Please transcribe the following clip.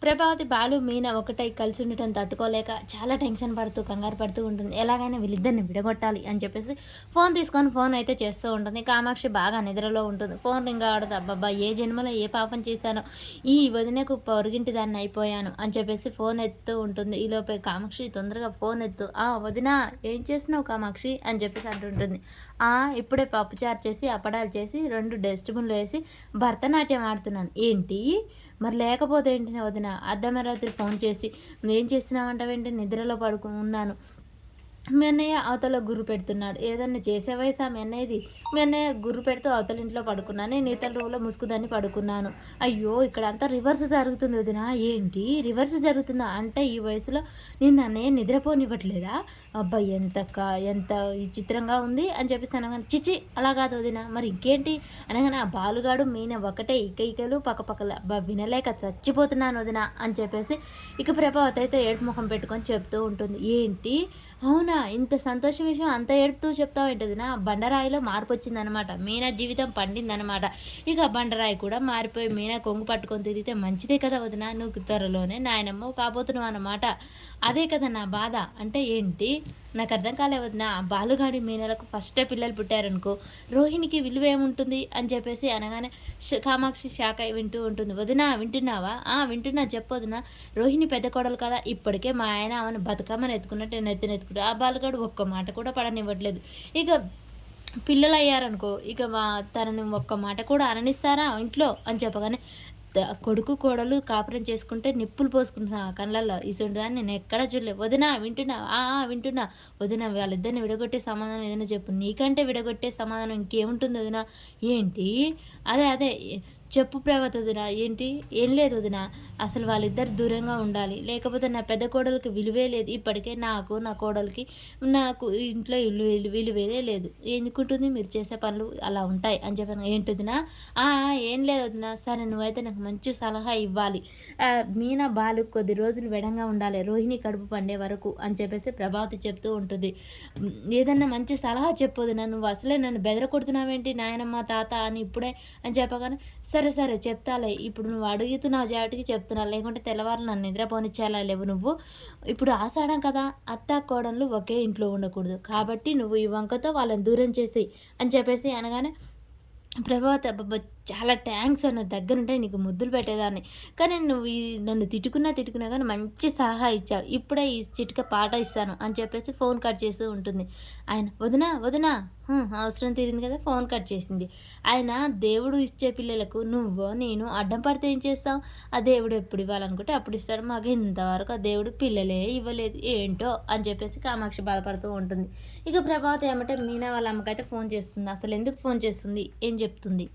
ప్రభావతి, బాలు, మీనా ఒకటై కలిసి ఉండటం తట్టుకోలేక చాలా టెన్షన్ పడుతూ, కంగారు పడుతూ ఉంటుంది. ఎలాగైనా వీళ్ళిద్దరిని విడగొట్టాలి అని చెప్పేసి ఫోన్ తీసుకొని ఫోన్ అయితే చేస్తూ ఉంటుంది. కామాక్షి బాగా నిద్రలో ఉంటుంది. ఫోన్ రింగ్ ఆడదు. అబ్బబ్బా, ఏ జన్మలో ఏ పాపం చేశానో, ఈ వదినకు పొరుగింటి దాన్ని అయిపోయాను అని చెప్పేసి ఫోన్ ఎత్తుతూ ఉంటుంది. ఈలోపే కామాక్షి తొందరగా ఫోన్ ఎత్తు. వదిన, ఏం చేస్తున్నావు కామాక్షి అని చెప్పేసి అంటుంటుంది. ఇప్పుడే పప్పుచారు చేసి, అప్పడాలు చేసి, 2 డస్ట్బిన్లు వేసి భరతనాట్యం ఆడుతున్నాను. ఏంటి మరి, లేకపోతే ఏంటి వదిన? అర్ధరాత్రి ఫోన్ చేసి ఏం చేస్తున్నావంటావేంటి? నిద్రలో ఉన్నాను. మీ అన్నయ్య అవతల గుర్రు పెడుతున్నాడు. ఏదన్నా చేసే వయసా మీ అన్నయ్యది? మీ అన్నయ్య గుర్రు పెడుతూ అవతల ఇంట్లో పడుకున్నాను, నేను ఇతల రూమ్లో ముసుగుదాన్ని పడుకున్నాను. అయ్యో, ఇక్కడ అంతా రివర్స్ జరుగుతుంది వదిన. ఏంటి రివర్స్ జరుగుతుందా? అంటే ఈ వయసులో నేను అన్నయ్య నిద్రపోనివ్వట్లేదా? అబ్బాయి, ఎంత విచిత్రంగా ఉంది అని చెప్పేసి అనగానే, చిచి అలా కాదు వదిన, మరి ఇంకేంటి అనగానే, ఆ బాలుగాడు మీన ఒకటే ఇకలు పక్కపక్కల. వినలేక చచ్చిపోతున్నాను వదిన అని చెప్పేసి ఇక ప్రభావతి అయితే ఏడుపు ముఖం పెట్టుకొని చెప్తూ ఉంటుంది. ఏంటి, అవునా, ఇంత సంతోషం విషయం అంత ఏడుపుతూ చెప్తావేంటది? నా బండరాయిలో మార్పు వచ్చిందనమాట. మీనా జీవితం పండిందనమాట. ఇక బండరాయి కూడా మారిపోయి మీనా కొంగు పట్టుకొని తిరిగితే మంచిదే కదా వదిన, నువ్వు త్వరలోనే నాయనమ్మ కాబోతున్నావు అనమాట. అదే కదా నా బాధ. అంటే ఏంటి, నాకు అర్థం కాలే వదిన. బాలుగాడి మీనలకు ఫస్టే పిల్లలు పుట్టారనుకో, రోహిణికి విలువ ఏముంటుంది అని చెప్పేసి అనగానే కామాక్షి షాక్ అయి వింటూ ఉంటుంది. వదిన, వింటున్నావా? వింటున్నా, చెప్పొదిన. రోహిణి పెద్ద కోడలు కదా, ఇప్పటికే మా ఆయన ఆమెను బతుకమ్మని ఎత్తుకున్నట్టు నేను ఎత్తుకుంటా. ఆ బాలుగాడు ఒక్క మాట కూడా పడనివ్వట్లేదు. ఇక పిల్లలు అయ్యారనుకో, ఇక తనని ఒక్క మాట కూడా అననిస్తారా ఇంట్లో అని చెప్పగానే, కొడుకు కోడలు కాపురం చేసుకుంటే నిప్పులు పోసుకుంటున్నా కళ్ళల్లో, ఇసుంటి దాన్ని నేను ఎక్కడా చూడలేదు. వదిన, వింటున్నా? వింటున్నా వదిన. వాళ్ళిద్దరిని విడగొట్టే సమాధానం ఏదైనా చెప్పు. నీకంటే విడగొట్టే సమాధానం ఇంకేముంటుంది వదిన? ఏంటి? అదే చెప్పు ప్రభావతి వదిన. ఏంటి? ఏం లేదు వదిన, అసలు వాళ్ళిద్దరు దూరంగా ఉండాలి, లేకపోతే నా పెద్ద కోడలికి విలువే లేదు. ఇప్పటికే నాకు, నా కోడలికి, నాకు ఇంట్లో విలువే లేదు. ఎందుకుంటుంది, మీరు చేసే పనులు అలా ఉంటాయి అని చెప్పాను. ఏంటి వదిన? ఏం లేదు వదిన. సరే, నువ్వైతే నాకు మంచి సలహా ఇవ్వాలి. మీనా బాలు కొద్ది రోజులు వెడంగా ఉండాలి, రోహిణి కడుపు పండే వరకు అని చెప్పేసి ప్రభావతి చెప్తూ ఉంటుంది. ఏదన్నా మంచి సలహా చెప్పు వదిన. నువ్వు అసలే నన్ను బెదరకొడుతున్నావేంటి, నాయనమ్మ తాత అని ఇప్పుడే అని చెప్పగానే, సరే చెప్తాలే. ఇప్పుడు నువ్వు అడుగుతున్నావు జాటికి చెప్తున్నా, లేకుంటే తెల్లవారు నన్ను నిద్రపోనిచ్చేలా లేవు నువ్వు. ఇప్పుడు ఆషాఢం కదా, అత్త కోడళ్ళు ఒకే ఇంట్లో ఉండకూడదు, కాబట్టి నువ్వు ఈ వంకతో వాళ్ళని దూరం చేసి అని చెప్పేసి అనగానే, ప్రభావతి, అబ్బబ్బా, చాలా థ్యాంక్స్ అన్న, దగ్గరుంటే నీకు ముద్దులు పెట్టేదాన్ని. కానీ నువ్వు నన్ను తిట్టుకున్నా కానీ మంచి సలహా ఇచ్చావు. ఇప్పుడే ఈ చిటిక పాట ఇస్తాను అని చెప్పేసి ఫోన్ కట్ చేస్తూ ఉంటుంది. ఆయన, వదినా అవసరం తీరింది కదా, ఫోన్ కట్ చేసింది. ఆయన దేవుడు ఇచ్చే పిల్లలకు నువ్వో నేను అడ్డం పడితే ఏం చేస్తావు? ఆ దేవుడు ఎప్పుడు ఇవ్వాలనుకుంటే అప్పుడు ఇస్తాడు. మాకు ఇంతవరకు ఆ దేవుడు పిల్లలే ఇవ్వలేదు, ఏంటో అని చెప్పేసి కామాక్షి బాధపడుతూ ఉంటుంది. ఇక ప్రభావతి ఏమంటే మీనా వాళ్ళ అమ్మకైతే ఫోన్ చేస్తుంది. అసలు ఎందుకు ఫోన్ చేస్తుంది, ఏం చెప్తుంది?